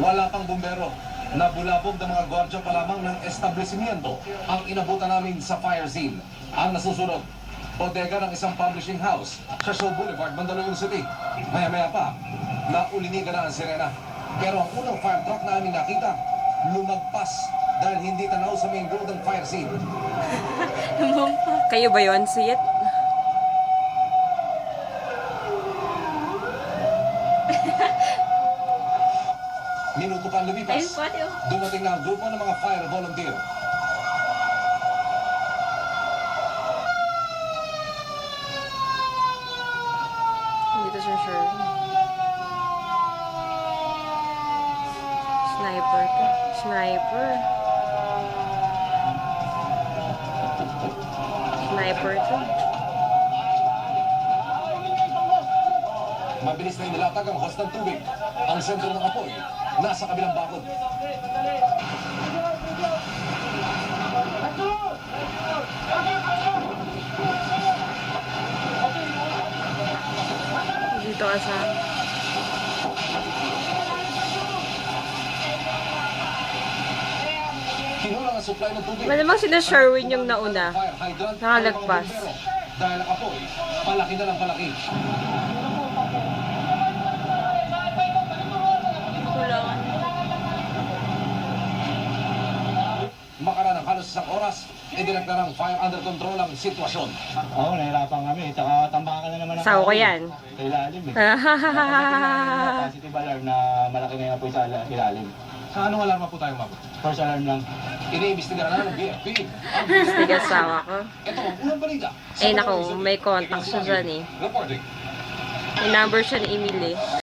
Wala pang bumbero. Nabulabog ng mga gwardya pa lamang ng establishmento ang inabutan namin sa fire scene. Ang nasusunod, bodega ng isang publishing house sa Shaw Boulevard, Mandaluyong City. Maya-maya pa, naulinigan na ang sirena. Pero ang unang fire truck na aming nakita, lumagpas dahil hindi tanaw sa main road ng fire scene. Kayo ba yun, Siyet? Minuto pa lumipas, dumating na ang grupo ng mga fire volunteer. Dito siya sure. Sniper to. Sniper. Sniper to. Mabilis na inilatag ang hose ng tubig. Ang sentro ng apoy, nasa kabilang bakod. Dito ka sa... Kinulang ang supply ng tubig. Malamang sila Sherwin yung nauna. Fire hydrant, Nakalagpas. dahil ang apoy, palaki na lang palaki. Makaraan ng halos isang oras, idirect na ng fire under control ang sitwasyon. Oo, nahirapan kami. Tsaka tambakan na naman ang Sawa ko kahoy. yan. Sa ilalim eh. May positive alarm na malaki na yung apoy sa ilalim. Sa anong alarma po tayo mabot? First alarm lang. Iniimbestigahan na ng BFP. Tigas sawa ko. Ito ang unang balita. Eh, naku, may contact siya dyan eh. Reporting. May number siya ni Emil eh.